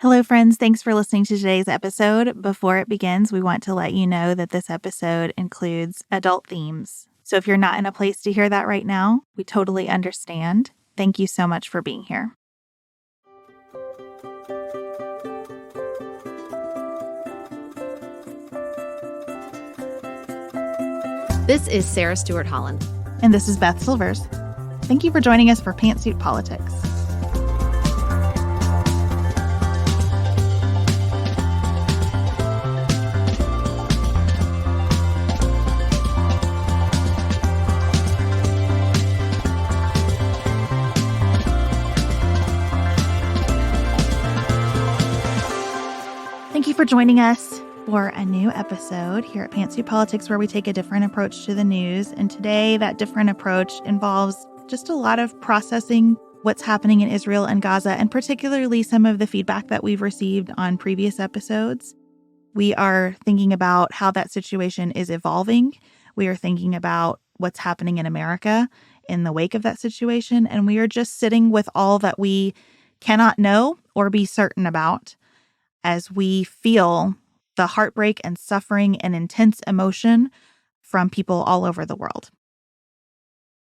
Hello, friends. Thanks for listening to today's episode. Before it begins, we want to let you know that this episode includes adult themes. So if you're not in a place to hear that right now, we totally understand. Thank you so much for being here. This is Sarah Stewart Holland. And this is Beth Silvers. Thank you for joining us for Pantsuit Politics. Thank you for joining us for a new episode here at Pantsuit Politics, where we take a different approach to the news. And today, that different approach involves just a lot of processing what's happening in Israel and Gaza, and particularly some of the feedback that we've received on previous episodes. We are thinking about how that situation is evolving. We are thinking about what's happening in America in the wake of that situation. And we are just sitting with all that we cannot know or be certain about as we feel the heartbreak and suffering and intense emotion from people all over the world.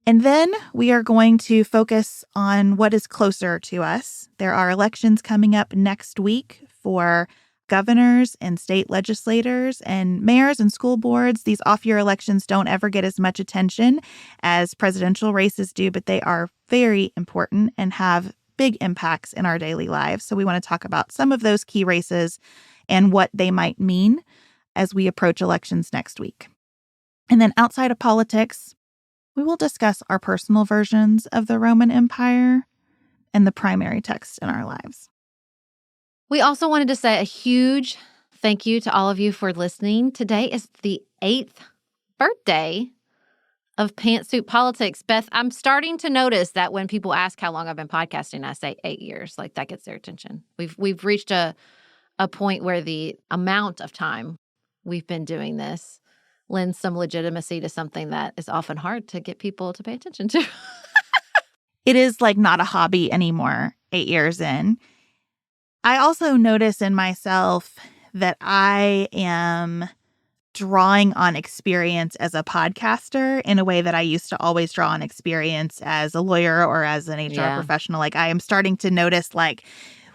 And then we are going to focus on what is closer to us. There are elections coming up next week for governors and state legislators and mayors and school boards. These off-year elections don't ever get as much attention as presidential races do, but they are very important and have big impacts in our daily lives. So we want to talk about some of those key races and what they might mean as we approach elections next week. And then outside of politics, we will discuss our personal versions of the Roman Empire and the primary text in our lives. We also wanted to say a huge thank you to all of you for listening. Today is the 8th birthday of Pantsuit Politics. Beth, I'm starting to notice that when people ask how long I've been podcasting, I say 8 years. Like, that gets their attention. We've reached a point where the amount of time we've been doing this lends some legitimacy to something that is often hard to get people to pay attention to. It is like not a hobby anymore 8 years in. I also notice in myself that I am drawing on experience as a podcaster in a way that I used to always draw on experience as a lawyer or as an HR professional. Like, I am starting to notice, like,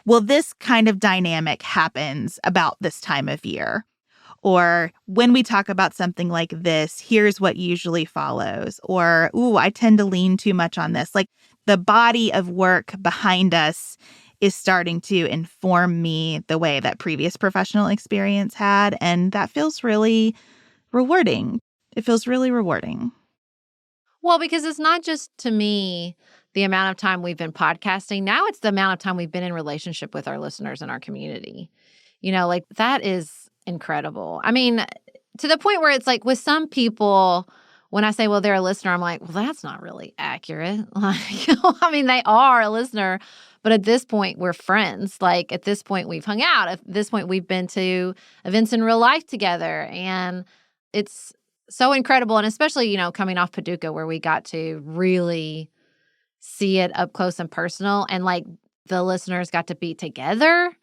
well, this kind of dynamic happens about this time of year. Or when we talk about something like this, here's what usually follows. Or, ooh, I tend to lean too much on this. Like, the body of work behind us is starting to inform me the way that previous professional experience had. And that feels really rewarding. It feels really rewarding. Well, because it's not just, to me, the amount of time we've been podcasting. Now it's the amount of time we've been in relationship with our listeners and our community. You know, like, that is incredible. I mean, to the point where it's like, with some people, when I say, well, they're a listener, I'm like, well, that's not really accurate. Like, I mean, they are a listener, but at this point, we're friends. Like, at this point, we've hung out. At this point, we've been to events in real life together. And it's so incredible. And especially, you know, coming off Paducah, where we got to really see it up close and personal. And, like, the listeners got to be together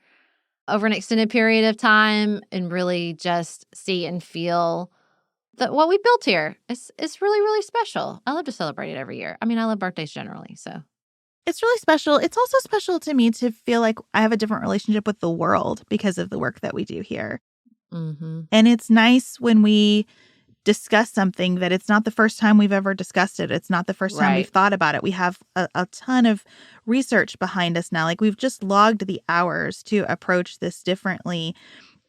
over an extended period of time and really just see and feel that what we built here is really, really special. I love to celebrate it every year. I mean, I love birthdays generally, so. It's really special. It's also special to me to feel like I have a different relationship with the world because of the work that we do here. Mm-hmm. And it's nice when we discuss something that it's not the first time we've ever discussed it. It's not the first time we've thought about it. We have a ton of research behind us now. Like, we've just logged the hours to approach this differently.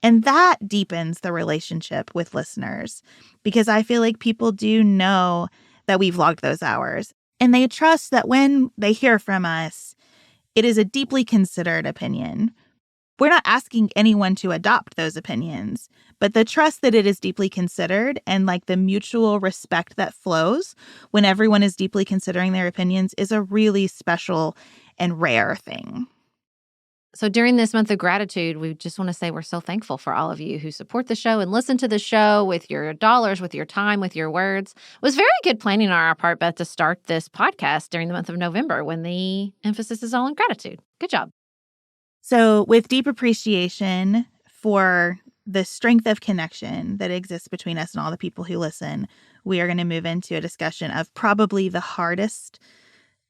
And that deepens the relationship with listeners, because I feel like people do know that we've logged those hours. And they trust that when they hear from us, it is a deeply considered opinion. We're not asking anyone to adopt those opinions, but the trust that it is deeply considered and, like, the mutual respect that flows when everyone is deeply considering their opinions is a really special and rare thing. So during this month of gratitude, we just want to say we're so thankful for all of you who support the show and listen to the show with your dollars, with your time, with your words. It was very good planning on our part, Beth, to start this podcast during the month of November when the emphasis is all on gratitude. Good job. So, with deep appreciation for the strength of connection that exists between us and all the people who listen, we are going to move into a discussion of probably the hardest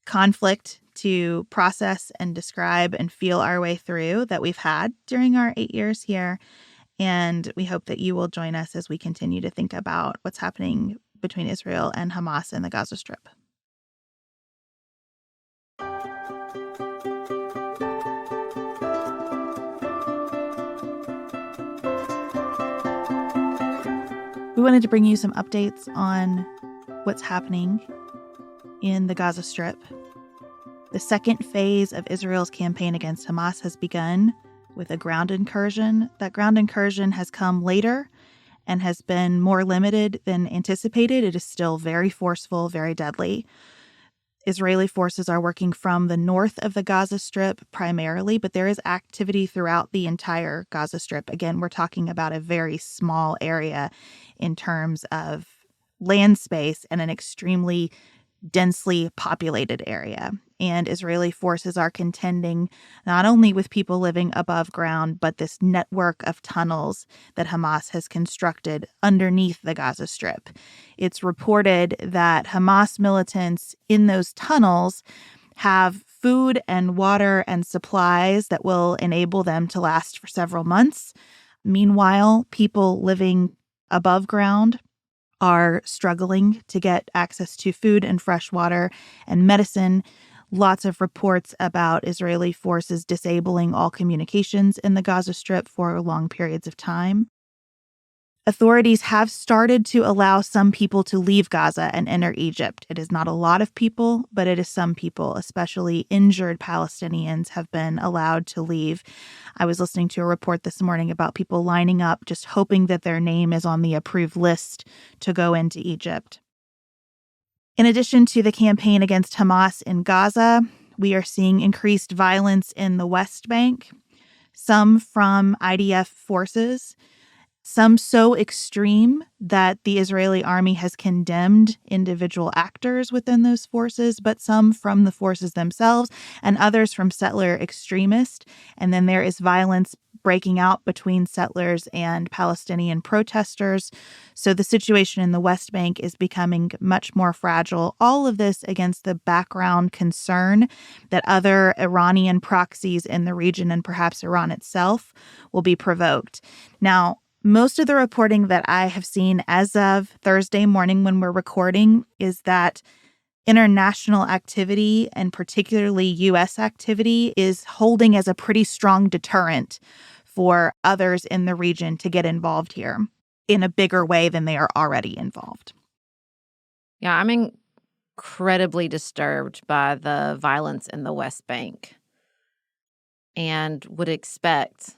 conflict to process and describe and feel our way through that we've had during our 8 years here. And we hope that you will join us as we continue to think about what's happening between Israel and Hamas and the Gaza Strip. We wanted to bring you some updates on what's happening in the Gaza Strip. The second phase of Israel's campaign against Hamas has begun with a ground incursion. That ground incursion has come later and has been more limited than anticipated. It is still very forceful, very deadly. Israeli forces are working from the north of the Gaza Strip primarily, but there is activity throughout the entire Gaza Strip. Again, we're talking about a very small area in terms of land space and an extremely densely populated area. And Israeli forces are contending not only with people living above ground, but this network of tunnels that Hamas has constructed underneath the Gaza Strip. It's reported that Hamas militants in those tunnels have food and water and supplies that will enable them to last for several months. Meanwhile, people living above ground are struggling to get access to food and fresh water and medicine. Lots of reports about Israeli forces disabling all communications in the Gaza Strip for long periods of time. Authorities have started to allow some people to leave Gaza and enter Egypt. It is not a lot of people, but it is some people, especially injured Palestinians, have been allowed to leave. I was listening to a report this morning about people lining up, just hoping that their name is on the approved list to go into Egypt. In addition to the campaign against Hamas in Gaza, we are seeing increased violence in the West Bank, some from IDF forces, some so extreme that the Israeli army has condemned individual actors within those forces, but some from the forces themselves and others from settler extremists. And then there is violence breaking out between settlers and Palestinian protesters. So the situation in the West Bank is becoming much more fragile. All of this against the background concern that other Iranian proxies in the region and perhaps Iran itself will be provoked. Now, most of the reporting that I have seen as of Thursday morning when we're recording is that international activity, and particularly U.S. activity, is holding as a pretty strong deterrent for others in the region to get involved here in a bigger way than they are already involved. Yeah, I'm incredibly disturbed by the violence in the West Bank and would expect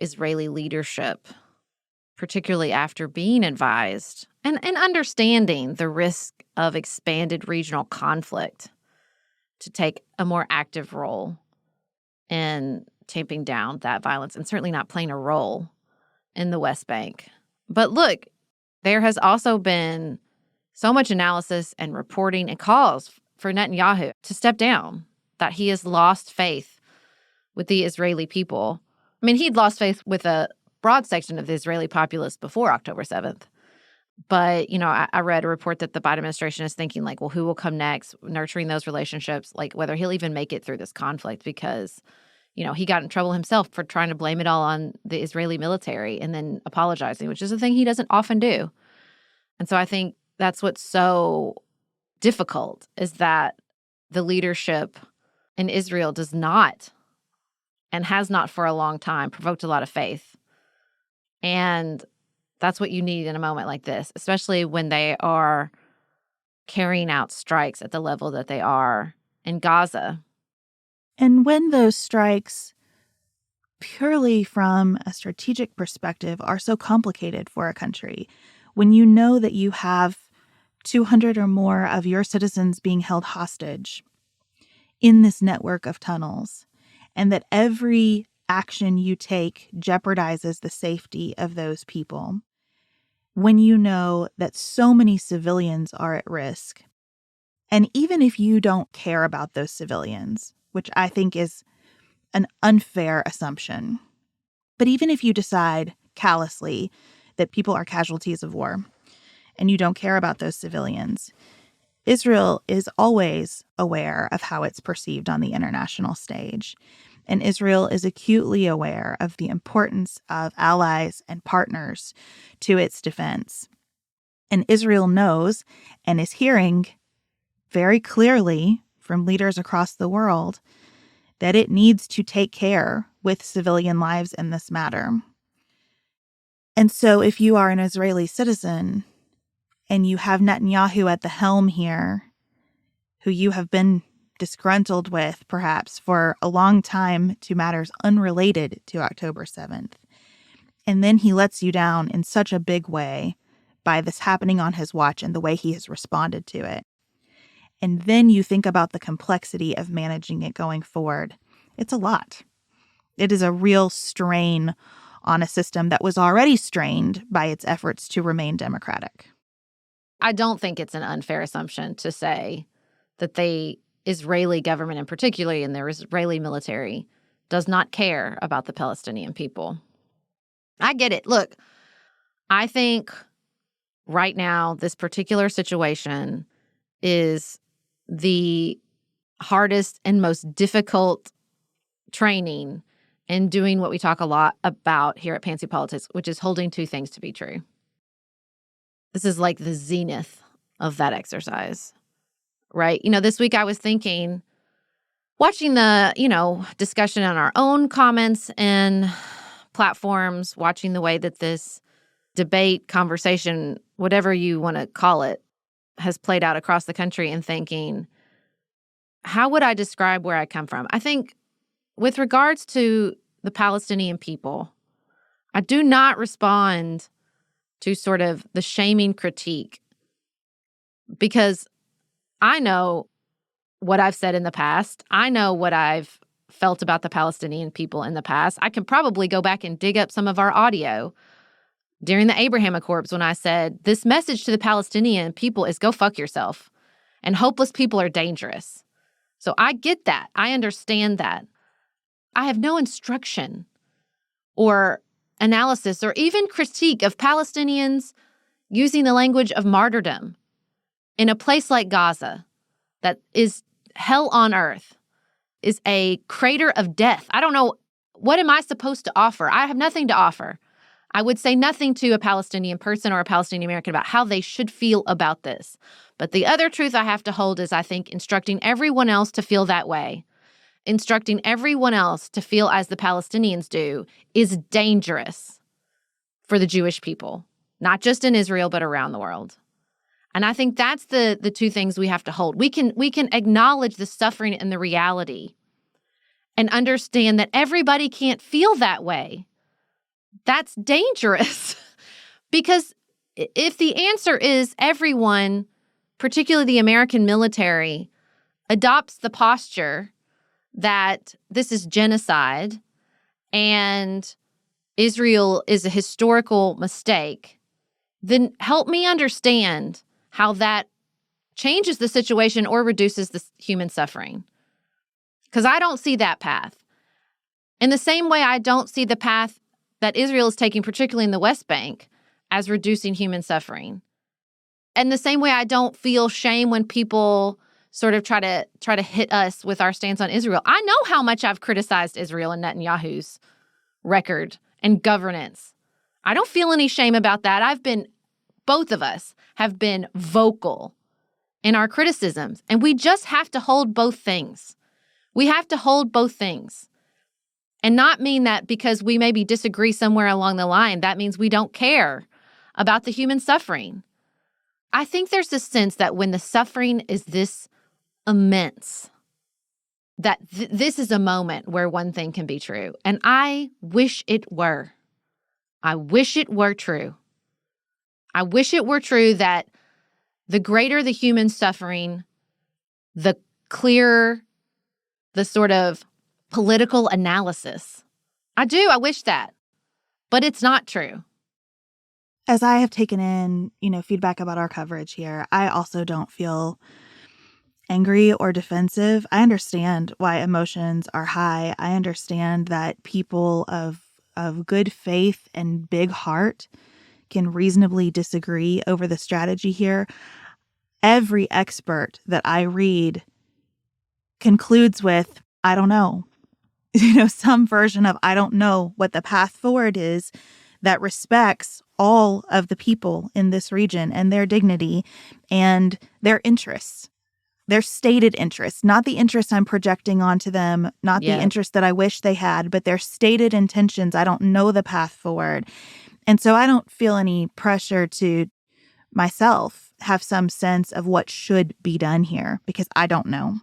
Israeli leadership, particularly after being advised and understanding the risk of expanded regional conflict, to take a more active role in tamping down that violence and certainly not playing a role in the West Bank. But look, there has also been so much analysis and reporting and calls for Netanyahu to step down, that he has lost faith with the Israeli people. I mean, he'd lost faith with a broad section of the Israeli populace before October 7th. But, I read a report that the Biden administration is thinking, well, who will come next, nurturing those relationships, whether he'll even make it through this conflict, because, he got in trouble himself for trying to blame it all on the Israeli military and then apologizing, which is a thing he doesn't often do. And so I think that's what's so difficult, is that the leadership in Israel does not, and has not for a long time, provoked a lot of faith. And that's what you need in a moment like this, especially when they are carrying out strikes at the level that they are in Gaza. And when those strikes, purely from a strategic perspective, are so complicated for a country, when you know that you have 200 or more of your citizens being held hostage in this network of tunnels, and that every action you take jeopardizes the safety of those people, when you know that so many civilians are at risk, and even if you don't care about those civilians, which I think is an unfair assumption. But even if you decide callously that people are casualties of war and you don't care about those civilians, Israel is always aware of how it's perceived on the international stage. And Israel is acutely aware of the importance of allies and partners to its defense. And Israel knows and is hearing very clearly from leaders across the world that it needs to take care with civilian lives in this matter. And so if you are an Israeli citizen and you have Netanyahu at the helm here, who you have been disgruntled with perhaps for a long time to matters unrelated to October 7th, and then he lets you down in such a big way by this happening on his watch and the way he has responded to it, and then you think about the complexity of managing it going forward, it's a lot. It is a real strain on a system that was already strained by its efforts to remain democratic. I don't think it's an unfair assumption to say that the Israeli government, and particularly in their Israeli military, does not care about the Palestinian people. I get it. Look, I think right now this particular situation is the hardest and most difficult training in doing what we talk a lot about here at Fancy Politics, which is holding two things to be true. This is like the zenith of that exercise, right? This week I was thinking, watching the, discussion on our own comments and platforms, watching the way that this debate, conversation, whatever you want to call it, has played out across the country, and thinking, how would I describe where I come from? I think with regards to the Palestinian people, I do not respond to sort of the shaming critique, because I know what I've said in the past. I know what I've felt about the Palestinian people in the past. I can probably go back and dig up some of our audio during the Abraham Accords when I said, this message to the Palestinian people is go fuck yourself, and hopeless people are dangerous. So I get that. I understand that. I have no instruction or analysis or even critique of Palestinians using the language of martyrdom in a place like Gaza that is hell on earth, is a crater of death. I don't know, what am I supposed to offer? I have nothing to offer. I would say nothing to a Palestinian person or a Palestinian American about how they should feel about this. But the other truth I have to hold is, I think, instructing everyone else to feel that way, instructing everyone else to feel as the Palestinians do, is dangerous for the Jewish people, not just in Israel, but around the world. And I think that's the two things we have to hold. We can acknowledge the suffering and the reality and understand that everybody can't feel that way. That's dangerous. Because if the answer is everyone, particularly the American military, adopts the posture that this is genocide and Israel is a historical mistake, then help me understand how that changes the situation or reduces the human suffering. Because I don't see that path. In the same way, I don't see the path that Israel is taking, particularly in the West Bank, as reducing human suffering. And the same way, I don't feel shame when people sort of try to hit us with our stance on Israel. I know how much I've criticized Israel and Netanyahu's record and governance. I don't feel any shame about that. Both of us have been vocal in our criticisms, and we just have to hold both things. We have to hold both things. And not mean that because we maybe disagree somewhere along the line, that means we don't care about the human suffering. I think there's this sense that when the suffering is this immense, that this is a moment where one thing can be true. And I wish it were. I wish it were true. I wish it were true that the greater the human suffering, the clearer the sort of political analysis. I do. I wish that. But it's not true. As I have taken in, feedback about our coverage here, I also don't feel angry or defensive. I understand why emotions are high. I understand that people of good faith and big heart can reasonably disagree over the strategy here. Every expert that I read concludes with, I don't know. Some version of, I don't know what the path forward is that respects all of the people in this region and their dignity and their interests, their stated interests, not the interests I'm projecting onto them, not the interests that I wish they had, but their stated intentions. I don't know the path forward. And so I don't feel any pressure to myself have some sense of what should be done here because I don't know.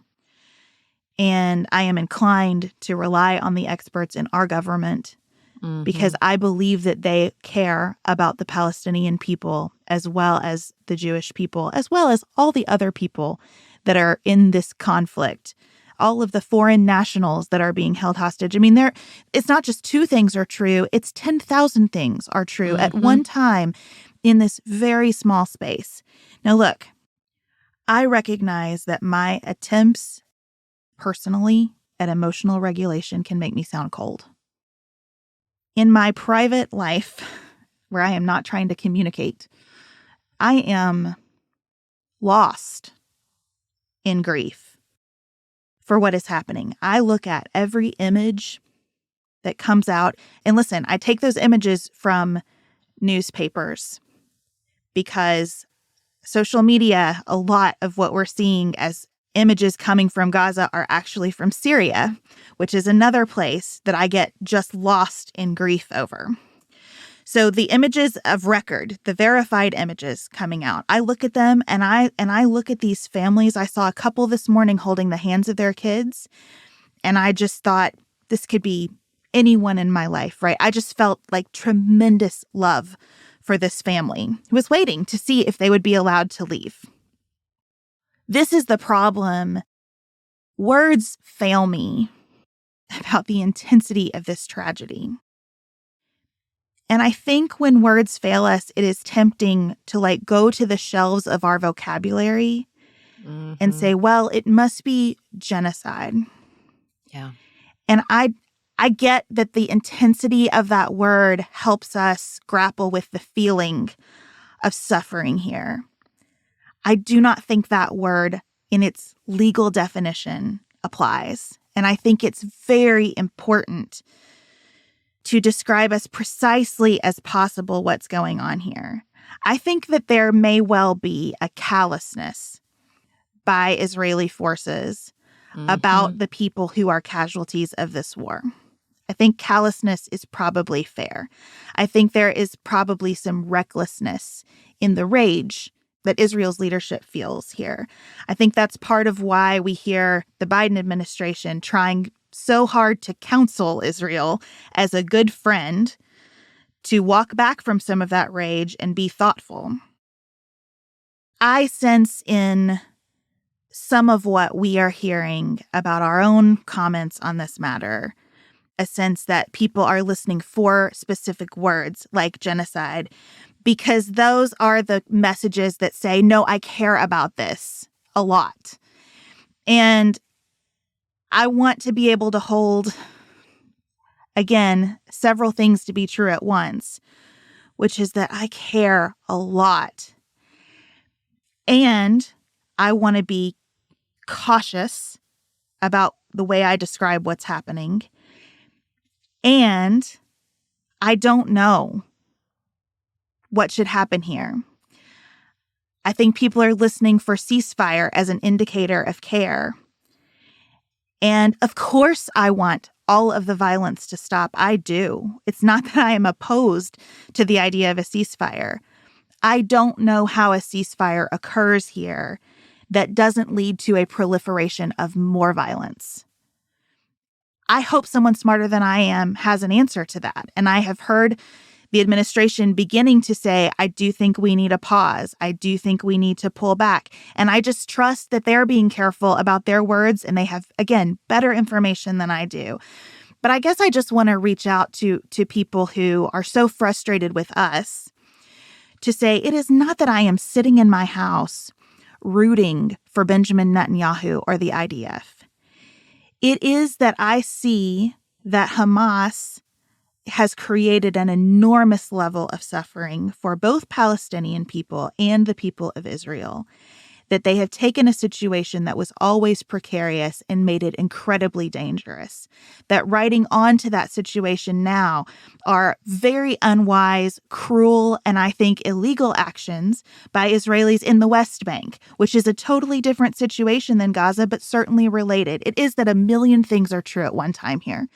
And I am inclined to rely on the experts in our government because I believe that they care about the Palestinian people as well as the Jewish people, as well as all the other people that are in this conflict, all of the foreign nationals that are being held hostage. I mean, it's not just two things are true, it's 10,000 things are true at one time in this very small space. Now, look, I recognize that my attempts personally at emotional regulation can make me sound cold. In my private life, where I am not trying to communicate, I am lost in grief for what is happening. I look at every image that comes out, and listen, I take those images from newspapers because social media, a lot of what we're seeing as images coming from Gaza are actually from Syria, which is another place that I get just lost in grief over. So the images of record, the verified images coming out, I look at them and I look at these families. I saw a couple this morning holding the hands of their kids, and I just thought this could be anyone in my life, right? I just felt like tremendous love for this family who was waiting to see if they would be allowed to leave. This is the problem. Words fail me about the intensity of this tragedy. And I think when words fail us, it is tempting to go to the shelves of our vocabulary and say, well, it must be genocide. Yeah. And I get that the intensity of that word helps us grapple with the feeling of suffering here. I do not think that word in its legal definition applies. And I think it's very important to describe as precisely as possible what's going on here. I think that there may well be a callousness by Israeli forces about the people who are casualties of this war. I think callousness is probably fair. I think there is probably some recklessness in the rage that Israel's leadership feels here. I think that's part of why we hear the Biden administration trying so hard to counsel Israel as a good friend to walk back from some of that rage and be thoughtful. I sense in some of what we are hearing about our own comments on this matter a sense that people are listening for specific words like genocide, because those are the messages that say, no, I care about this a lot. And I want to be able to hold, again, several things to be true at once, which is that I care a lot. And I want to be cautious about the way I describe what's happening. And I don't know what should happen here. I think people are listening for ceasefire as an indicator of care. And of course, I want all of the violence to stop. I do. It's not that I am opposed to the idea of a ceasefire. I don't know how a ceasefire occurs here that doesn't lead to a proliferation of more violence. I hope someone smarter than I am has an answer to that. And I have heard the administration beginning to say, I do think we need a pause. I do think we need to pull back. And I just trust that they're being careful about their words and they have, again, better information than I do. But I guess I just want to reach out to people who are so frustrated with us to say, it is not that I am sitting in my house rooting for Benjamin Netanyahu or the IDF. It is that I see that Hamas has created an enormous level of suffering for both Palestinian people and the people of Israel, that they have taken a situation that was always precarious and made it incredibly dangerous, that riding on to that situation now are very unwise, cruel, and I think illegal actions by Israelis in the West Bank, which is a totally different situation than Gaza, but certainly related. It is that a million things are true at one time here.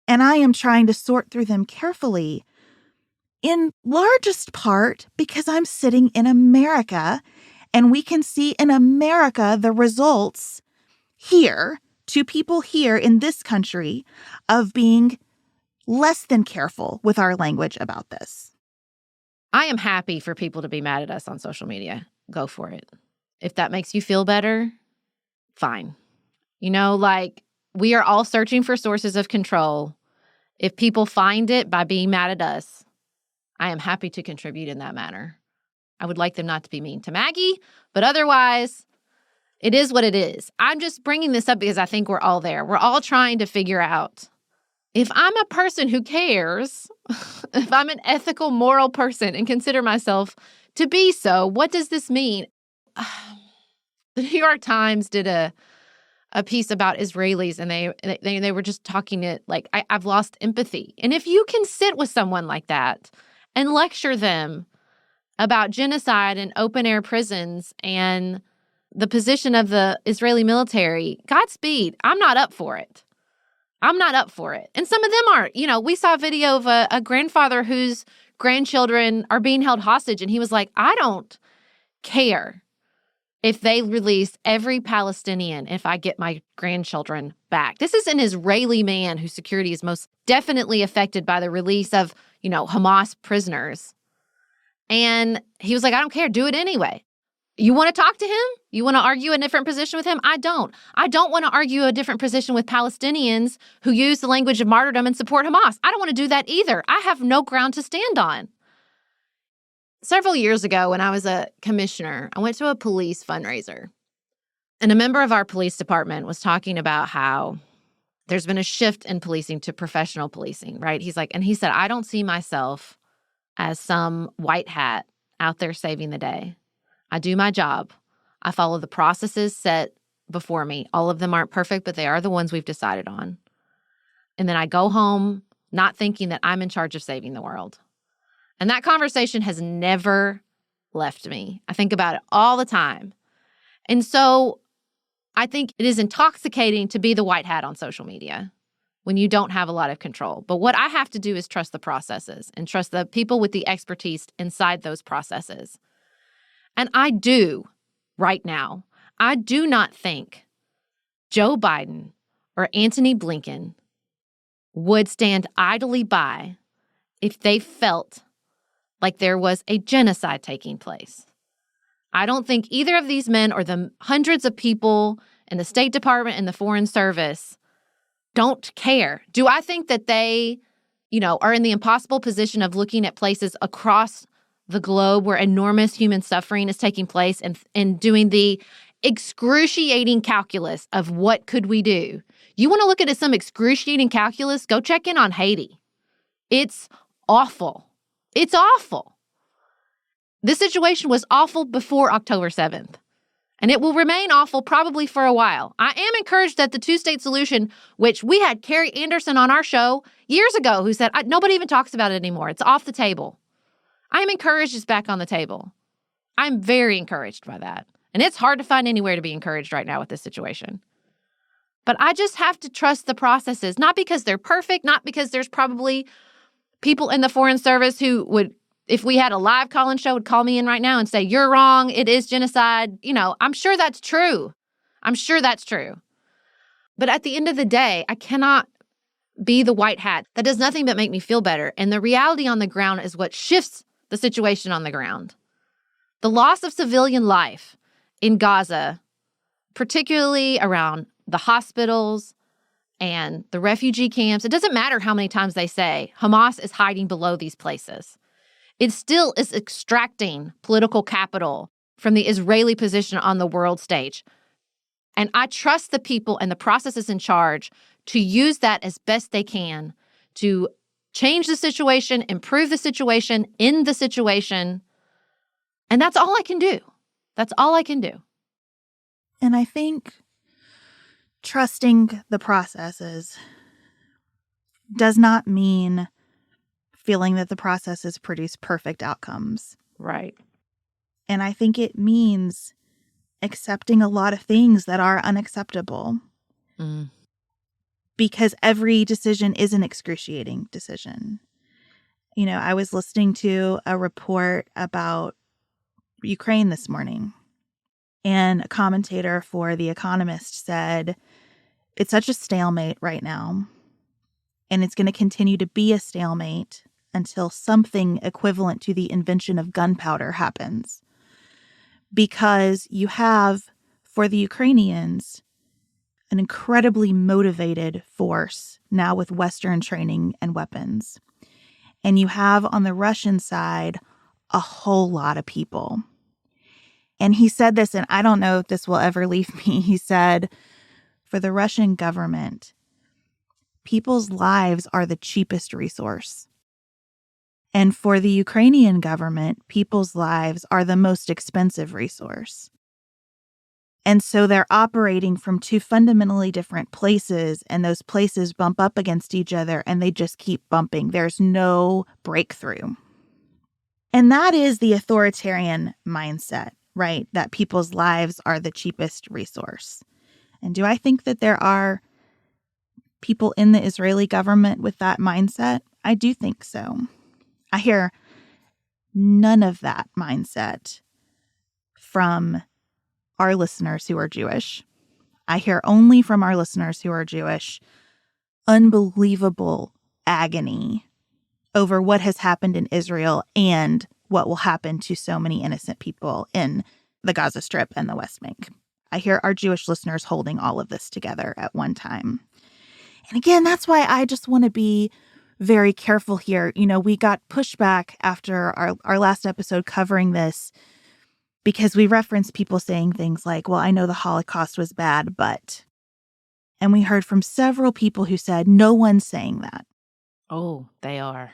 And I am trying to sort through them carefully, in largest part because I'm sitting in America, and we can see in America the results here, to people here in this country, of being less than careful with our language about this. I am happy for people to be mad at us on social media. Go for it. If that makes you feel better, fine. We are all searching for sources of control. If people find it by being mad at us, I am happy to contribute in that manner. I would like them not to be mean to Maggie, but otherwise, it is what it is. I'm just bringing this up because I think we're all there. We're all trying to figure out, if I'm a person who cares, if I'm an ethical, moral person and consider myself to be so, what does this mean? The New York Times did a piece about Israelis, and they were just talking it like, I've lost empathy. And if you can sit with someone like that and lecture them about genocide and open-air prisons and the position of the Israeli military, Godspeed. I'm not up for it. I'm not up for it. And some of them aren't. We saw a video of a grandfather whose grandchildren are being held hostage, and he was like, I don't care if they release every Palestinian if I get my grandchildren back. This is an Israeli man whose security is most definitely affected by the release of, Hamas prisoners. And he was like, I don't care. Do it anyway. You want to talk to him? You want to argue a different position with him? I don't. I don't want to argue a different position with Palestinians who use the language of martyrdom and support Hamas. I don't want to do that either. I have no ground to stand on. Several years ago, when I was a commissioner, I went to a police fundraiser. And a member of our police department was talking about how there's been a shift in policing to professional policing, right? He said, I don't see myself as some white hat out there saving the day. I do my job. I follow the processes set before me. All of them aren't perfect, but they are the ones we've decided on. And then I go home not thinking that I'm in charge of saving the world. And that conversation has never left me. I think about it all the time. And so I think it is intoxicating to be the white hat on social media when you don't have a lot of control. But what I have to do is trust the processes and trust the people with the expertise inside those processes. And I do, right now, I do not think Joe Biden or Antony Blinken would stand idly by if they felt like there was a genocide taking place. I don't think either of these men or the hundreds of people in the State Department and the Foreign Service don't care. Do I think that they, are in the impossible position of looking at places across the globe where enormous human suffering is taking place and doing the excruciating calculus of what could we do? You want to look at some excruciating calculus? Go check in on Haiti. It's awful. It's awful. This situation was awful before October 7th. And it will remain awful probably for a while. I am encouraged that the two-state solution, which we had Carrie Anderson on our show years ago who said, nobody even talks about it anymore. It's off the table. I am encouraged it's back on the table. I'm very encouraged by that. And it's hard to find anywhere to be encouraged right now with this situation. But I just have to trust the processes, not because they're perfect, not because there's probably people in the Foreign Service who would, if we had a live call-in show, would call me in right now and say, you're wrong, it is genocide. I'm sure that's true. I'm sure that's true. But at the end of the day, I cannot be the white hat. That does nothing but make me feel better. And the reality on the ground is what shifts the situation on the ground. The loss of civilian life in Gaza, particularly around the hospitals and the refugee camps, it doesn't matter how many times they say Hamas is hiding below these places. It still is extracting political capital from the Israeli position on the world stage. And I trust the people and the processes in charge to use that as best they can to change the situation, improve the situation, end the situation. And that's all I can do. That's all I can do. And I think trusting the processes does not mean feeling that the processes produce perfect outcomes. Right. And I think it means accepting a lot of things that are unacceptable. Because every decision is an excruciating decision. You know, I was listening to a report about Ukraine this morning, and a commentator for The Economist said, it's such a stalemate right now, and it's going to continue to be a stalemate until something equivalent to the invention of gunpowder happens. Because you have, for the Ukrainians, an incredibly motivated force now with Western training and weapons. And you have on the Russian side a whole lot of people. And he said this, and I don't know if this will ever leave me. He said, for the Russian government, people's lives are the cheapest resource. And for the Ukrainian government, people's lives are the most expensive resource. And so they're operating from two fundamentally different places, and those places bump up against each other, and they just keep bumping. There's no breakthrough. And that is the authoritarian mindset, right? That people's lives are the cheapest resource. And do I think that there are people in the Israeli government with that mindset? I do think so. I hear none of that mindset from our listeners who are Jewish. I hear only from our listeners who are Jewish unbelievable agony over what has happened in Israel and what will happen to so many innocent people in the Gaza Strip and the West Bank. I hear our Jewish listeners holding all of this together at one time. And again, that's why I just want to be very careful here. You know, we got pushback after our last episode covering this because we referenced people saying things like, well, I know the Holocaust was bad, but... And we heard from several people who said, no one's saying that. Oh, they are.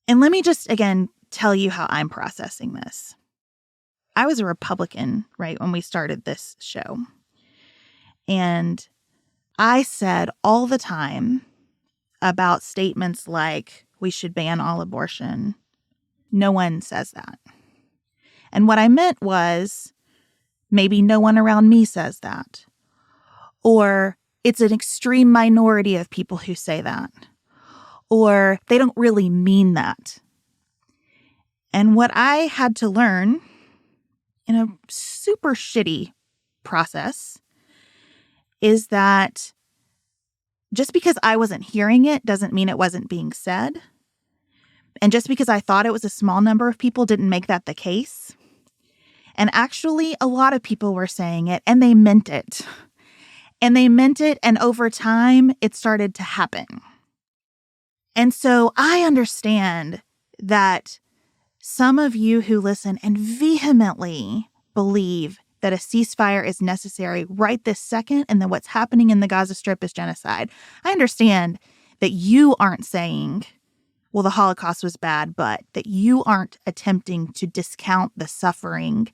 And let me just, again, tell you how I'm processing this. I was a Republican, right, when we started this show. And I said all the time about statements like, we should ban all abortion. No one says that. And what I meant was, maybe no one around me says that. Or it's an extreme minority of people who say that. Or they don't really mean that. And what I had to learn in a super shitty process is that just because I wasn't hearing it doesn't mean it wasn't being said. And just because I thought it was a small number of people didn't make that the case. And actually, a lot of people were saying it, and they meant it. And they meant it, and over time, it started to happen. And so I understand that some of you who listen and vehemently believe that a ceasefire is necessary right this second and that what's happening in the Gaza Strip is genocide. I understand that you aren't saying, well, the Holocaust was bad, but that you aren't attempting to discount the suffering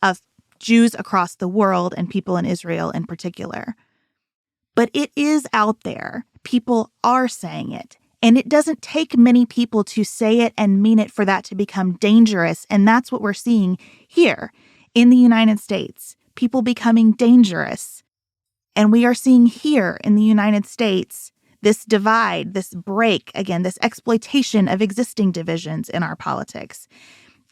of Jews across the world and people in Israel in particular. But it is out there. People are saying it. And it doesn't take many people to say it and mean it for that to become dangerous. And that's what we're seeing here in the United States. People becoming dangerous. And we are seeing here in the United States this divide, this break, again, this exploitation of existing divisions in our politics.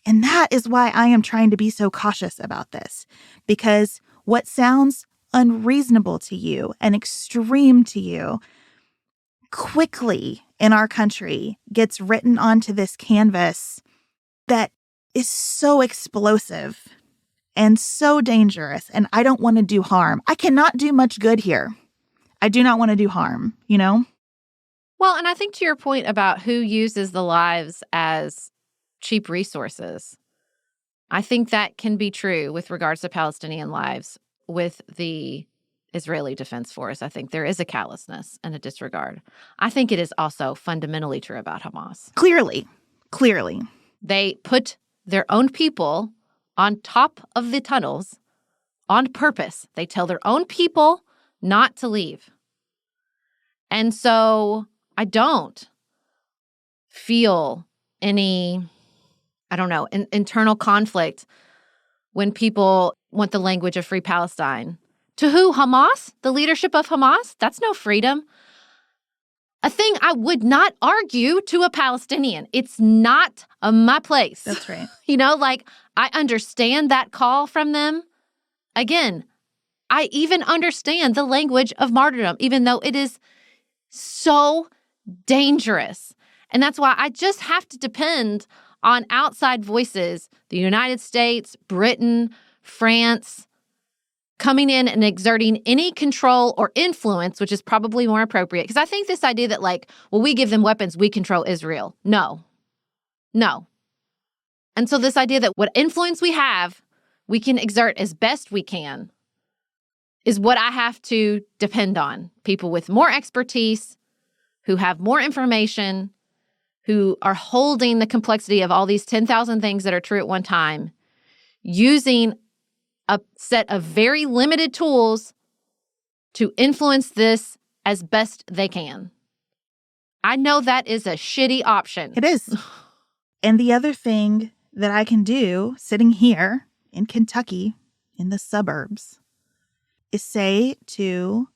And that is why I am trying to be so cautious about this. Because what sounds unreasonable to you and extreme to you quickly in our country gets written onto this canvas that is so explosive and so dangerous. And I don't want to do harm. I cannot do much good here. I do not want to do harm, you know? Well, and I think to your point about who uses the lives as cheap resources, I think that can be true with regards to Palestinian lives. With the Israeli Defense Force, I think there is a callousness and a disregard. I think it is also fundamentally true about Hamas. Clearly. They put their own people on top of the tunnels on purpose. They tell their own people not to leave. And so I don't feel any, internal conflict when people want the language of free Palestine. To who? Hamas? The leadership of Hamas? That's no freedom. A thing I would not argue to a Palestinian. It's not my place. That's right. I understand that call from them. Again, I even understand the language of martyrdom, even though it is so dangerous. And that's why I just have to depend on outside voices, the United States, Britain, France, coming in and exerting any control or influence, which is probably more appropriate. Because I think this idea that we give them weapons, we control Israel. No. And so this idea that what influence we have, we can exert as best we can, is what I have to depend on. People with more expertise, who have more information, who are holding the complexity of all these 10,000 things that are true at one time, using a set of very limited tools to influence this as best they can. I know that is a shitty option. It is. And the other thing that I can do sitting here in Kentucky, in the suburbs, is say to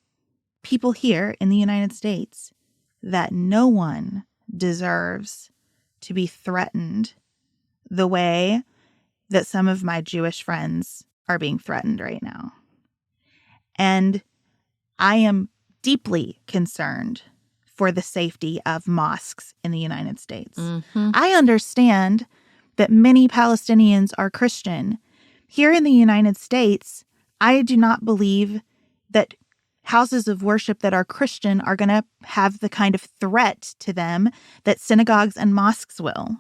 people here in the United States that no one deserves to be threatened the way that some of my Jewish friends are being threatened right now. And I am deeply concerned for the safety of mosques in the United States. Mm-hmm. I understand that many Palestinians are Christian. Here in the United States, I do not believe that houses of worship that are Christian are going to have the kind of threat to them that synagogues and mosques will.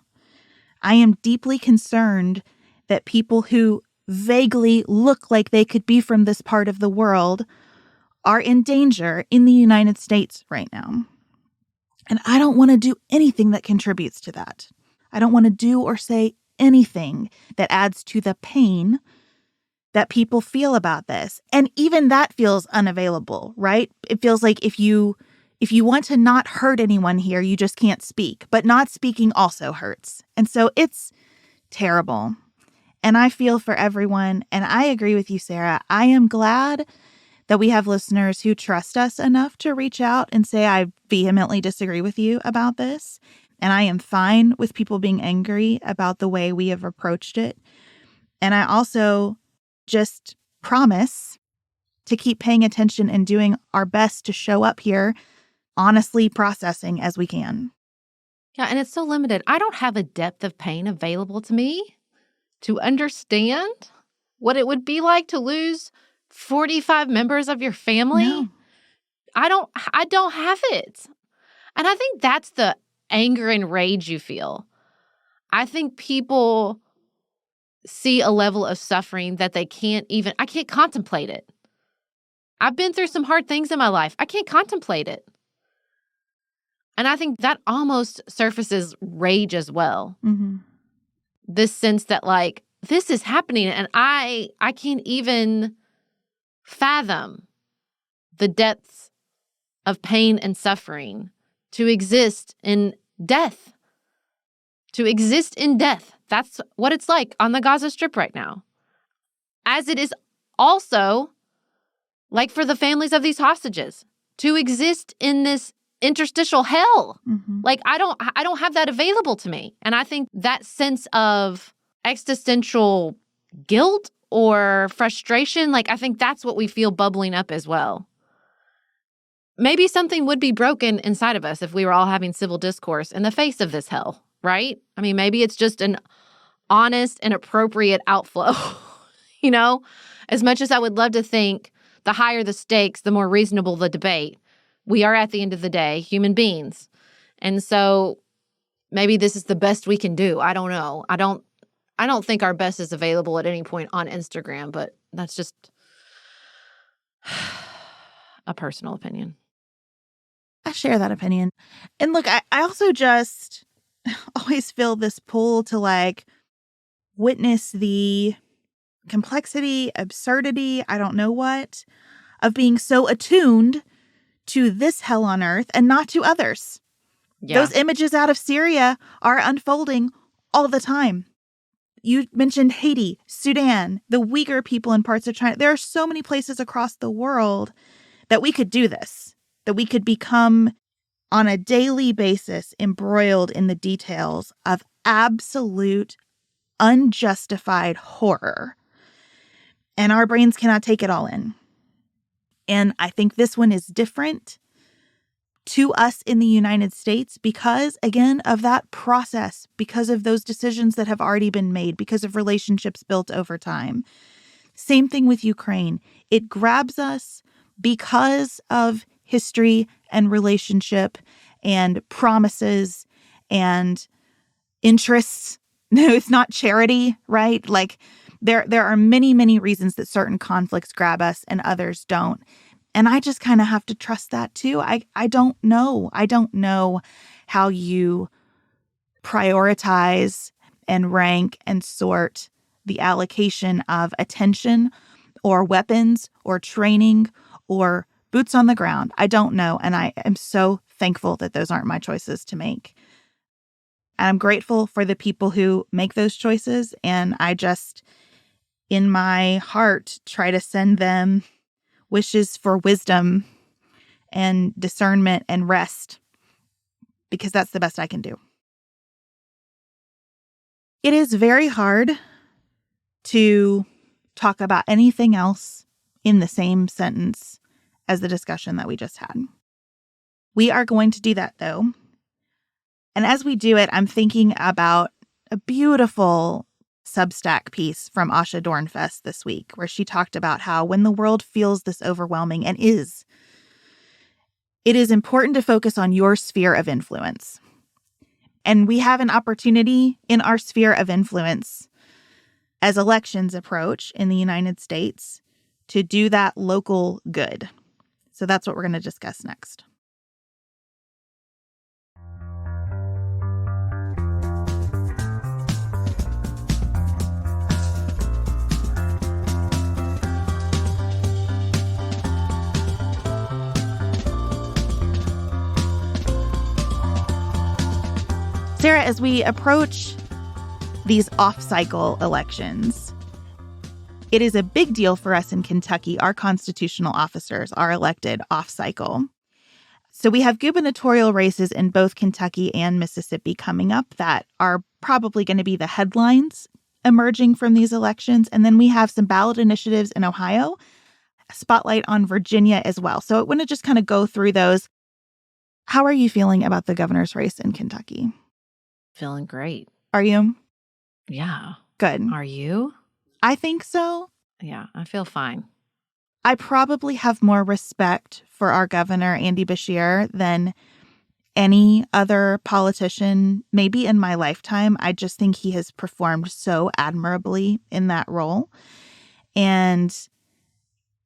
I am deeply concerned that people who vaguely look like they could be from this part of the world are in danger in the United States right now. And I don't want to do anything that contributes to that. I don't want to do or say anything that adds to the pain that people feel about this. And even that feels unavailable, right? It feels like if you want to not hurt anyone here, you just can't speak. But not speaking also hurts. And so it's terrible. And I feel for everyone. And I agree with you, Sarah. I am glad that we have listeners who trust us enough to reach out and say, I vehemently disagree with you about this. And I am fine with people being angry about the way we have approached it. And I also just promise to keep paying attention and doing our best to show up here, honestly processing as we can. Yeah, and it's so limited. I don't have a depth of pain available to me to understand what it would be like to lose 45 members of your family. No. I don't have it. And I think that's the anger and rage you feel. I think people see a level of suffering that I can't contemplate it. I've been through some hard things in my life. I can't contemplate it. And I think that almost surfaces rage as well. Mm-hmm. This sense that this is happening and I can't even fathom the depths of pain and suffering to exist in death. To exist in death. That's what it's like on the Gaza Strip right now. As it is also like for the families of these hostages to exist in this interstitial hell. Mm-hmm. I don't have that available to me. And I think that sense of existential guilt or frustration, I think that's what we feel bubbling up as well. Maybe something would be broken inside of us if we were all having civil discourse in the face of this hell, right? I mean, maybe it's just an honest and appropriate outflow, As much as I would love to think the higher the stakes, the more reasonable the debate, we are at the end of the day human beings. And so maybe this is the best we can do. I don't know. I don't think our best is available at any point on Instagram, but that's just a personal opinion. I share that opinion. And look, I also just always feel this pull to like witness the complexity, absurdity, I don't know what, of being so attuned to this hell on earth and not to others. Yeah. Those images out of Syria are unfolding all the time. You mentioned Haiti, Sudan, the Uyghur people in parts of China. There are so many places across the world that we could do this, that we could become on a daily basis embroiled in the details of absolute unjustified horror. And our brains cannot take it all in. And I think this one is different to us in the United States because, again, of that process, because of those decisions that have already been made, because of relationships built over time. Same thing with Ukraine. It grabs us because of history and relationship and promises and interests. No, it's not charity, right? Like there are many, many reasons that certain conflicts grab us and others don't. And I just kind of have to trust that too. I don't know. I don't know how you prioritize and rank and sort the allocation of attention or weapons or training or boots on the ground. I don't know. And I am so thankful that those aren't my choices to make. And I'm grateful for the people who make those choices. And I just, in my heart, try to send them wishes for wisdom and discernment and rest, because that's the best I can do. It is very hard to talk about anything else in the same sentence as the discussion that we just had. We are going to do that, though. And as we do it, I'm thinking about a beautiful Substack piece from Asha Dornfest this week, where she talked about how when the world feels this overwhelming, and it is important to focus on your sphere of influence. And we have an opportunity in our sphere of influence as elections approach in the United States to do that local good. So that's what we're going to discuss next. Sarah, as we approach these off-cycle elections, it is a big deal for us in Kentucky. Our constitutional officers are elected off-cycle. So we have gubernatorial races in both Kentucky and Mississippi coming up that are probably going to be the headlines emerging from these elections. And then we have some ballot initiatives in Ohio, a spotlight on Virginia as well. So I want to just kind of go through those. How are you feeling about the governor's race in Kentucky? Feeling great. Are you? Yeah. Good. Are you? I think so. Yeah, I feel fine. I probably have more respect for our governor, Andy Beshear, than any other politician, maybe in my lifetime. I just think he has performed so admirably in that role. And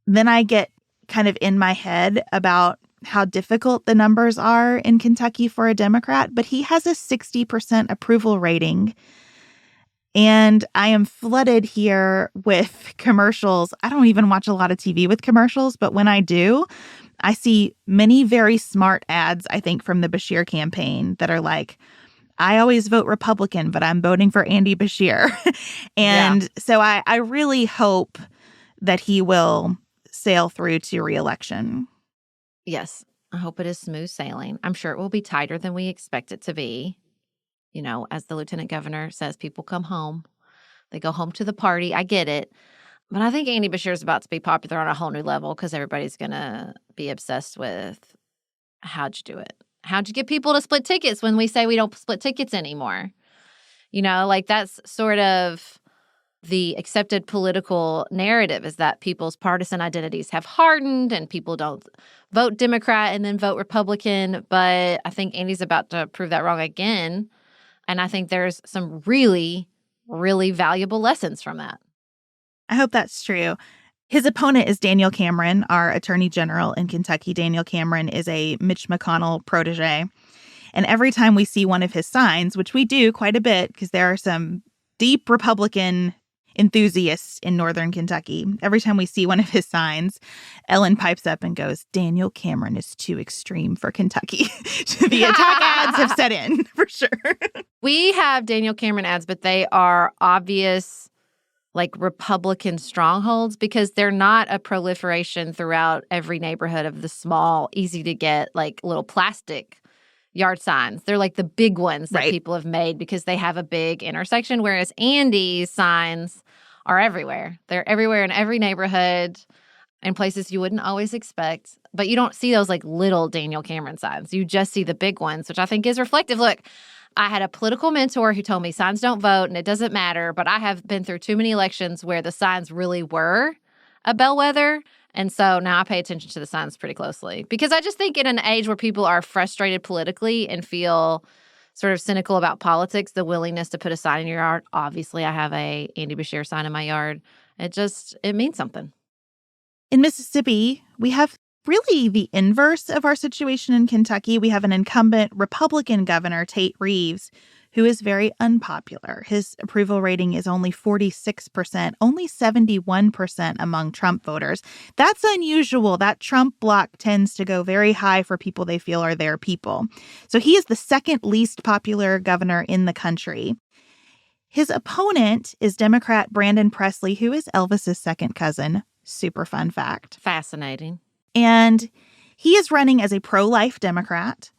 then I get kind of in my head about how difficult the numbers are in Kentucky for a Democrat, but he has a 60% approval rating. And I am flooded here with commercials. I don't even watch a lot of TV with commercials, but when I do, I see many very smart ads, I think, from the Beshear campaign that are like, I always vote Republican, but I'm voting for Andy Beshear. So I really hope that he will sail through to re-election. Yes, I hope it is smooth sailing. I'm sure it will be tighter than we expect it to be. You know, as the lieutenant governor says, people come home. They go home to the party. I get it. But I think Andy Beshear is about to be popular on a whole new level because everybody's going to be obsessed with how'd you do it? How'd you get people to split tickets when we say we don't split tickets anymore? You know, like that's sort of the accepted political narrative, is that people's partisan identities have hardened and people don't vote Democrat and then vote Republican. But I think Andy's about to prove that wrong again. And I think there's some really, really valuable lessons from that. I hope that's true. His opponent is Daniel Cameron, our attorney general in Kentucky. Daniel Cameron is a Mitch McConnell protege. And every time we see one of his signs, which we do quite a bit because there are some deep Republican enthusiasts in northern Kentucky, every time we see one of his signs, Ellen pipes up and goes, Daniel Cameron is too extreme for Kentucky. The attack ads have set in, for sure. We have Daniel Cameron ads, but they are obvious, like Republican strongholds, because they're not a proliferation throughout every neighborhood of the small, easy to get, like little plastic yard signs. They're like the big ones that people have made because they have a big intersection, whereas Andy's signs are everywhere. They're everywhere in every neighborhood and places you wouldn't always expect. But you don't see those like little Daniel Cameron signs. You just see the big ones, which I think is reflective. Look, I had a political mentor who told me signs don't vote and it doesn't matter, but I have been through too many elections where the signs really were a bellwether. And so now I pay attention to the signs pretty closely because I just think in an age where people are frustrated politically and feel sort of cynical about politics, the willingness to put a sign in your yard. Obviously, I have a Andy Beshear sign in my yard. It means something. In Mississippi, we have really the inverse of our situation in Kentucky. We have an incumbent Republican governor, Tate Reeves, who is very unpopular. His approval rating is only 46%, only 71% among Trump voters. That's unusual. That Trump bloc tends to go very high for people they feel are their people. So he is the second least popular governor in the country. His opponent is Democrat Brandon Presley, who is Elvis's second cousin. Super fun fact. Fascinating. And he is running as a pro-life Democrat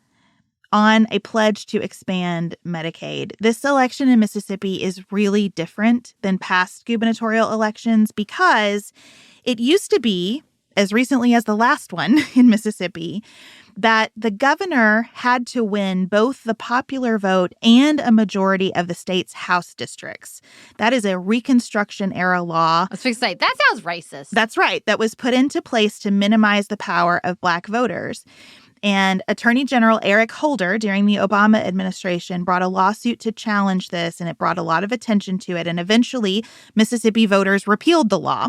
on a pledge to expand Medicaid. This election in Mississippi is really different than past gubernatorial elections because it used to be, as recently as the last one in Mississippi, that the governor had to win both the popular vote and a majority of the state's House districts. That is a Reconstruction-era law. I was going to say, that sounds racist. That's right. That was put into place to minimize the power of Black voters. And Attorney General Eric Holder, during the Obama administration, brought a lawsuit to challenge this, and it brought a lot of attention to it. And eventually, Mississippi voters repealed the law.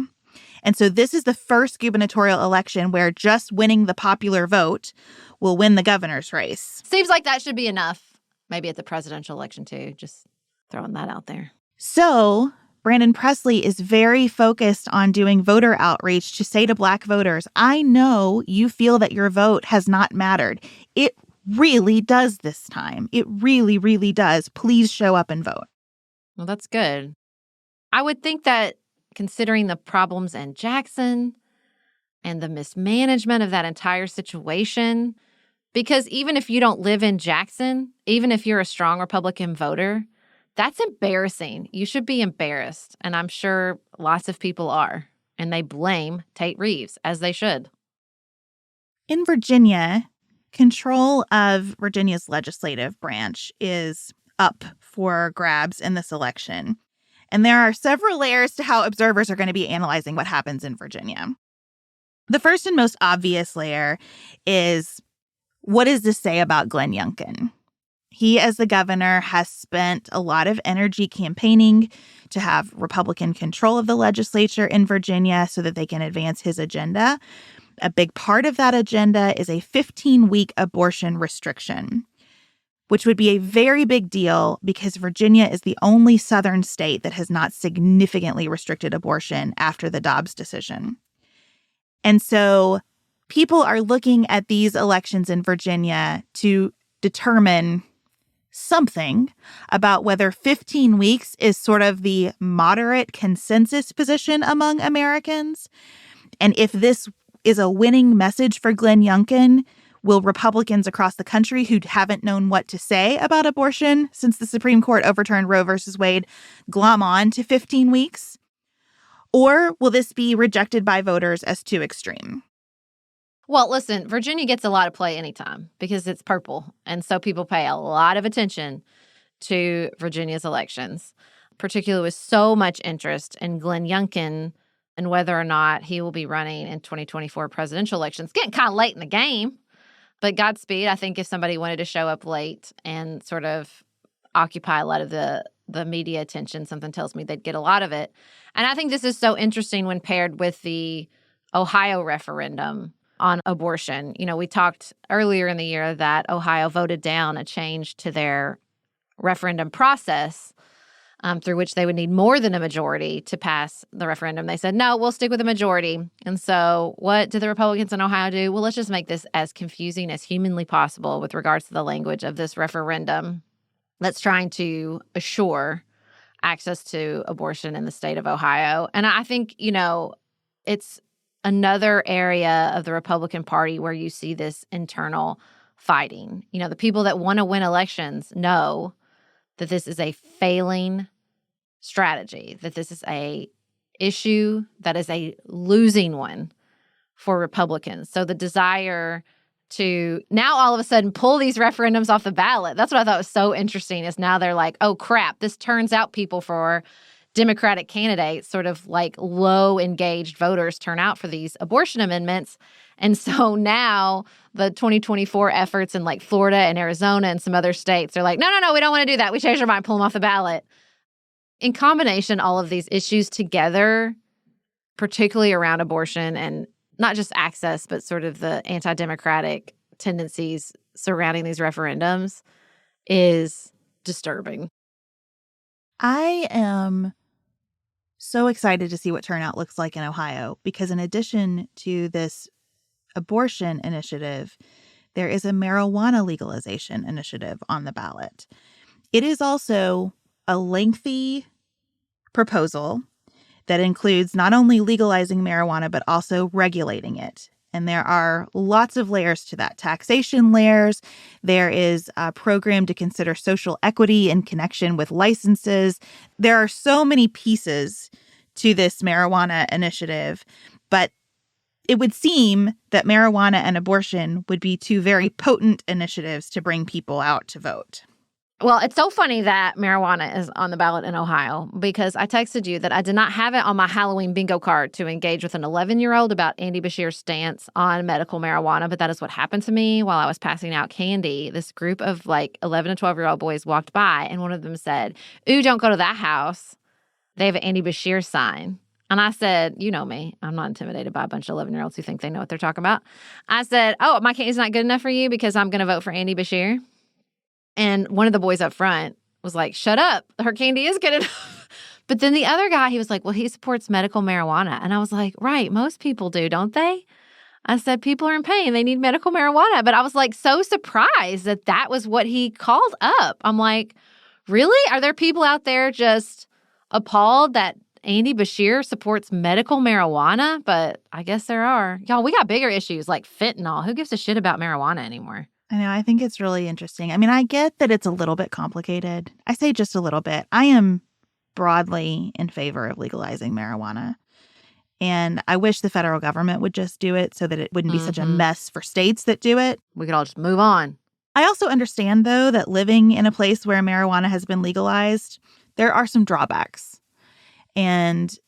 And so this is the first gubernatorial election where just winning the popular vote will win the governor's race. Seems like that should be enough. Maybe at the presidential election, too. Just throwing that out there. So Brandon Presley is very focused on doing voter outreach to say to Black voters, I know you feel that your vote has not mattered. It really does this time. It really, really does. Please show up and vote. Well, that's good. I would think that considering the problems in Jackson and the mismanagement of that entire situation, because even if you don't live in Jackson, even if you're a strong Republican voter, that's embarrassing. You should be embarrassed. And I'm sure lots of people are. And they blame Tate Reeves, as they should. In Virginia, control of Virginia's legislative branch is up for grabs in this election. And there are several layers to how observers are going to be analyzing what happens in Virginia. The first and most obvious layer is, what does this say about Glenn Youngkin? He, as the governor, has spent a lot of energy campaigning to have Republican control of the legislature in Virginia so that they can advance his agenda. A big part of that agenda is a 15-week abortion restriction, which would be a very big deal because Virginia is the only southern state that has not significantly restricted abortion after the Dobbs decision. And so people are looking at these elections in Virginia to determine something about whether 15 weeks is sort of the moderate consensus position among Americans. And if this is a winning message for Glenn Youngkin, will Republicans across the country who haven't known what to say about abortion since the Supreme Court overturned Roe versus Wade glom on to 15 weeks? Or will this be rejected by voters as too extreme? Well, listen, Virginia gets a lot of play anytime because it's purple. And so people pay a lot of attention to Virginia's elections, particularly with so much interest in Glenn Youngkin and whether or not he will be running in 2024 presidential elections. Getting kind of late in the game. But Godspeed, I think if somebody wanted to show up late and sort of occupy a lot of the the media attention. Something tells me they'd get a lot of it. And I think this is so interesting when paired with the Ohio referendum on abortion. You know, we talked earlier in the year that Ohio voted down a change to their referendum process through which they would need more than a majority to pass the referendum. They said, no, we'll stick with a majority. And so what did the Republicans in Ohio do? Well, let's just make this as confusing as humanly possible with regards to the language of this referendum that's trying to assure access to abortion in the state of Ohio. And I think, you know, it's another area of the Republican Party where you see this internal fighting. You know, the people that want to win elections know that this is a failing strategy, that this is a issue that is a losing one for Republicans. So the desire to now all of a sudden pull these referendums off the ballot, that's what I thought was so interesting, is now they're like, oh, crap, this turns out people for Democratic candidates, sort of like low engaged voters turn out for these abortion amendments. And so now the 2024 efforts in like Florida and Arizona and some other states are like, no, we don't want to do that. We changed our mind, pull them off the ballot. In combination, all of these issues together, particularly around abortion and not just access, but sort of the anti-democratic tendencies surrounding these referendums, is disturbing. I am so excited to see what turnout looks like in Ohio, because in addition to this abortion initiative, there is a marijuana legalization initiative on the ballot. It is also a lengthy proposal that includes not only legalizing marijuana, but also regulating it. And there are lots of layers to that. Taxation layers. There is a program to consider social equity in connection with licenses. There are so many pieces to this marijuana initiative, but it would seem that marijuana and abortion would be two very potent initiatives to bring people out to vote. Well, it's so funny that marijuana is on the ballot in Ohio, because I texted you that I did not have it on my Halloween bingo card to engage with an 11-year-old about Andy Bashir's stance on medical marijuana, but that is what happened to me while I was passing out candy. This group of like 11 to 12-year-old boys walked by, and one of them said, "Ooh, don't go to that house. They have an Andy Bashir sign." And I said, you know me, I'm not intimidated by a bunch of 11-year-olds who think they know what they're talking about. I said, oh, my candy's not good enough for you because I'm going to vote for Andy Bashir. And one of the boys up front was like, shut up. Her candy is good enough. But then the other guy, he was like, well, he supports medical marijuana. And I was like, right, most people do, don't they? I said, people are in pain. They need medical marijuana. But I was like so surprised that that was what he called up. I'm like, really? Are there people out there just appalled that Andy Bashir supports medical marijuana? But I guess there are. Y'all, we got bigger issues like fentanyl. Who gives a shit about marijuana anymore? I know. I think it's really interesting. I mean, I get that it's a little bit complicated. I say just a little bit. I am broadly in favor of legalizing marijuana. And I wish the federal government would just do it so that it wouldn't be such a mess for states that do it. We could all just move on. I also understand, though, that living in a place where marijuana has been legalized, there are some drawbacks. And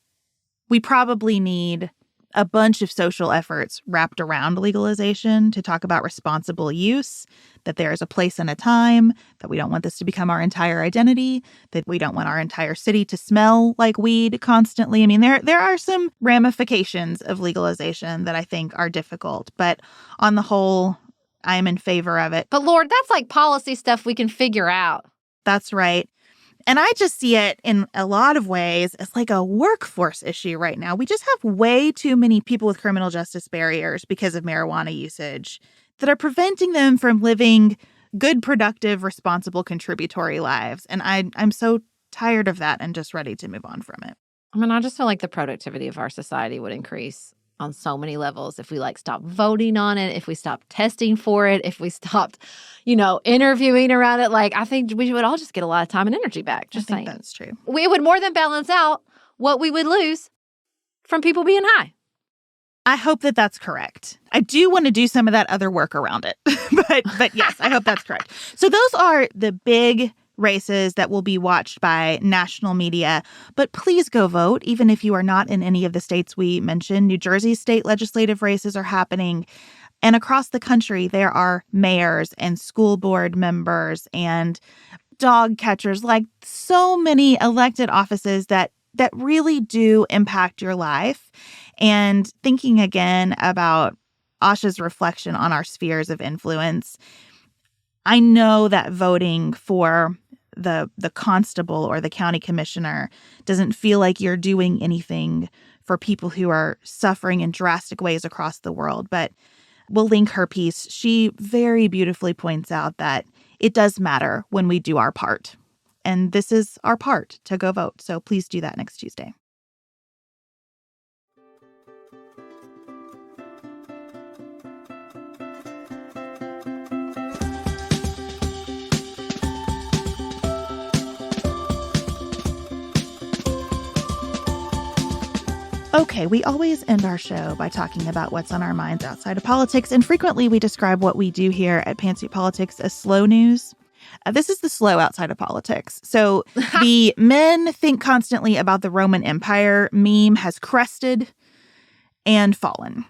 we probably need a bunch of social efforts wrapped around legalization to talk about responsible use, that there is a place and a time, that we don't want this to become our entire identity, that we don't want our entire city to smell like weed constantly. I mean, there are some ramifications of legalization that I think are difficult, but on the whole, I am in favor of it. But Lord, that's like policy stuff we can figure out. That's right. And I just see it in a lot of ways as like a workforce issue right now. We just have way too many people with criminal justice barriers because of marijuana usage that are preventing them from living good, productive, responsible, contributory lives. And I'm so tired of that and just ready to move on from it. I mean, I just feel like the productivity of our society would increase on so many levels if we like stopped voting on it, if we stopped testing for it, if we stopped, interviewing around it. Like, I think we would all just get a lot of time and energy back. Just I think saying. That's true. We would more than balance out what we would lose from people being high. I hope that that's correct. I do want to do some of that other work around it. but yes, I hope that's correct. So those are the big races that will be watched by national media. But please go vote, even if you are not in any of the states we mentioned. New Jersey's state legislative races are happening. And across the country, there are mayors and school board members and dog catchers, like so many elected offices that really do impact your life. And thinking again about Asha's reflection on our spheres of influence, I know that voting for the constable or the county commissioner doesn't feel like you're doing anything for people who are suffering in drastic ways across the world. But we'll link her piece. She very beautifully points out that it does matter when we do our part. And this is our part, to go vote. So please do that next Tuesday. Okay, we always end our show by talking about what's on our minds outside of politics, and frequently we describe what we do here at Pantsuit Politics as slow news. This is the slow outside of politics. So the men think constantly about the Roman Empire meme has crested and fallen.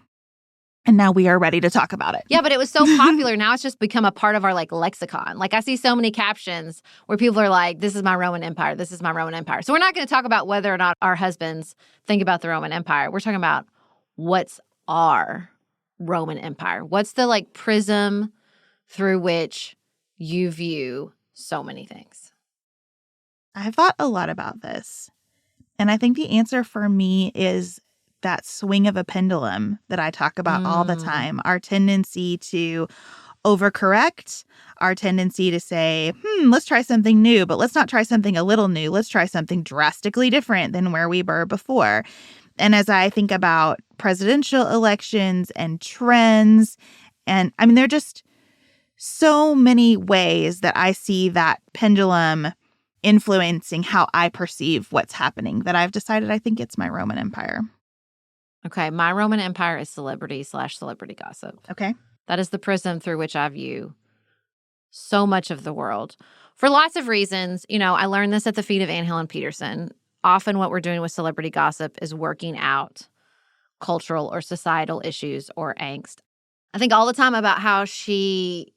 And now we are ready to talk about it. Yeah, but it was so popular. Now it's just become a part of our lexicon. Like I see so many captions where people are like, this is my Roman Empire. This is my Roman Empire. So we're not going to talk about whether or not our husbands think about the Roman Empire. We're talking about what's our Roman Empire. What's the prism through which you view so many things? I've thought a lot about this. And I think the answer for me is that swing of a pendulum that I talk about all the time, our tendency to overcorrect, our tendency to say, let's try something new, but let's not try something a little new. Let's try something drastically different than where we were before. And as I think about presidential elections and trends, and I mean, there are just so many ways that I see that pendulum influencing how I perceive what's happening that I've decided I think it's my Roman Empire. Okay, my Roman Empire is celebrity/celebrity gossip. Okay. That is the prism through which I view so much of the world. For lots of reasons, I learned this at the feet of Anne Helen Peterson. Often what we're doing with celebrity gossip is working out cultural or societal issues or angst. I think all the time about how she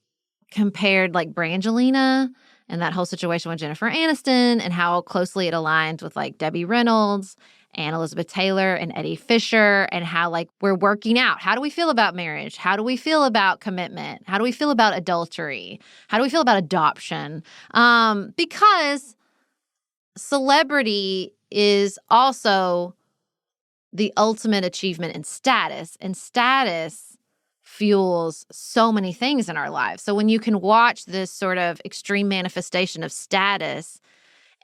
compared Brangelina and that whole situation with Jennifer Aniston and how closely it aligned with Debbie Reynolds and Elizabeth Taylor and Eddie Fisher, and how we're working out. How do we feel about marriage? How do we feel about commitment? How do we feel about adultery? How do we feel about adoption? Because celebrity is also the ultimate achievement in status, and status fuels so many things in our lives. So when you can watch this sort of extreme manifestation of status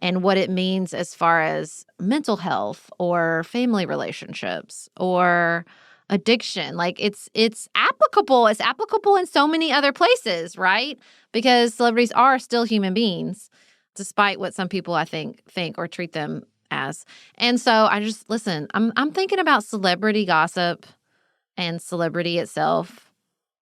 and what it means as far as mental health or family relationships or addiction, it's applicable. It's applicable in so many other places, right? Because celebrities are still human beings, despite what some people I think or treat them as. And so I just listen. I'm thinking about celebrity gossip and celebrity itself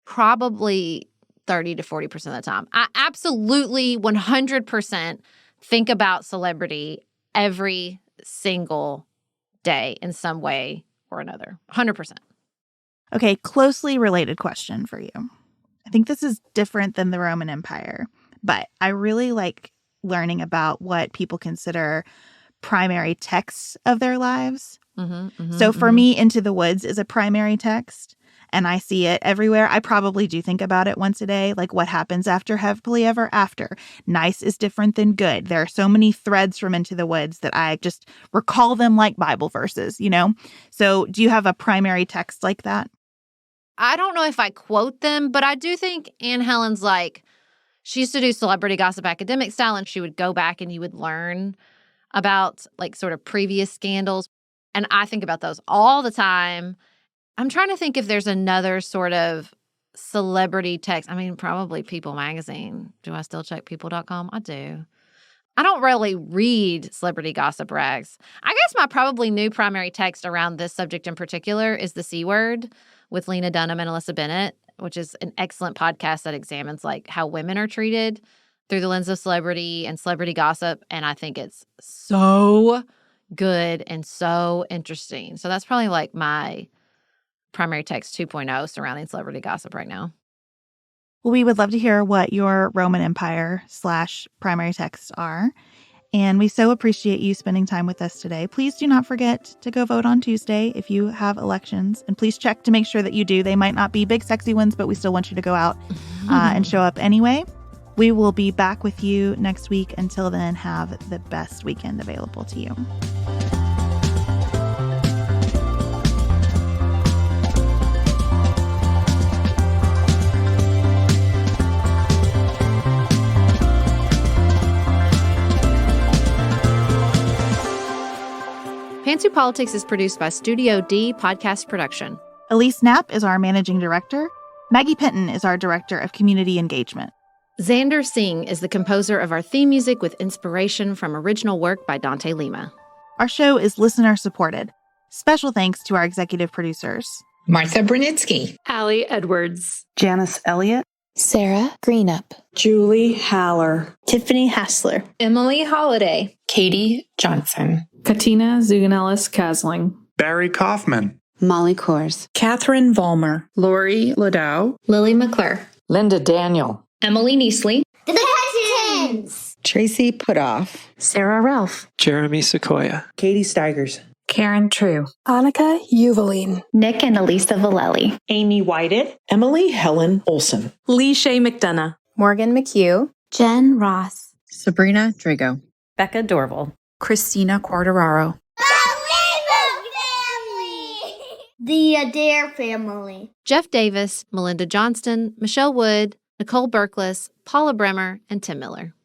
probably 30 to 40% of the time. I absolutely 100% think about celebrity every single day in some way or another. 100%. Okay, closely related question for you. I think this is different than the Roman Empire, but I really like learning about what people consider primary texts of their lives. So for me, Into the Woods is a primary text, and I see it everywhere. I probably do think about it once a day, like what happens after Happily Ever After. Nice is different than good. There are so many threads from Into the Woods that I just recall them like Bible verses, So do you have a primary text like that? I don't know if I quote them, but I do think Anne Helen's she used to do celebrity gossip academic style, and she would go back and you would learn about sort of previous scandals. And I think about those all the time. I'm trying to think if there's another sort of celebrity text. I mean, probably People magazine. Do I still check people.com? I do. I don't really read celebrity gossip rags. I guess my probably new primary text around this subject in particular is The C Word with Lena Dunham and Alyssa Bennett, which is an excellent podcast that examines how women are treated through the lens of celebrity and celebrity gossip. And I think it's so good and so interesting. So that's probably my primary text 2.0 surrounding celebrity gossip right now. Well, we would love to hear what your Roman Empire / primary texts are. And we so appreciate you spending time with us today. Please do not forget to go vote on Tuesday if you have elections. And please check to make sure that you do. They might not be big, sexy ones, but we still want you to go out and show up anyway. We will be back with you next week. Until then, have the best weekend available to you. Pantsuit Politics is produced by Studio D Podcast Production. Elise Knapp is our managing director. Maggie Penton is our director of community engagement. Xander Singh is the composer of our theme music with inspiration from original work by Dante Lima. Our show is listener supported. Special thanks to our executive producers, Martha Brunitsky, Allie Edwards, Janice Elliott, Sarah Greenup, Julie Haller, Tiffany Hassler, Emily Holiday, Katie Johnson, Katina Zuganellis-Kasling, Barry Kaufman, Molly Kors, Catherine Vollmer, Lori Ladow, Lily McClure, Linda Daniel, Emily Neasley, The Hutchins, Tracy Putoff, Sarah Ralph, Jeremy Sequoia, Katie Steigers, Karen True, Annika Uvaline, Nick and Elisa Vallely, Amy Whited, Emily Helen Olson, Lee Shea McDonough, Morgan McHugh, Jen Ross, Sabrina Drago, Becca Dorval, Christina Quartararo. The Adair family. Jeff Davis, Melinda Johnston, Michelle Wood, Nicole Berkless, Paula Bremer, and Tim Miller.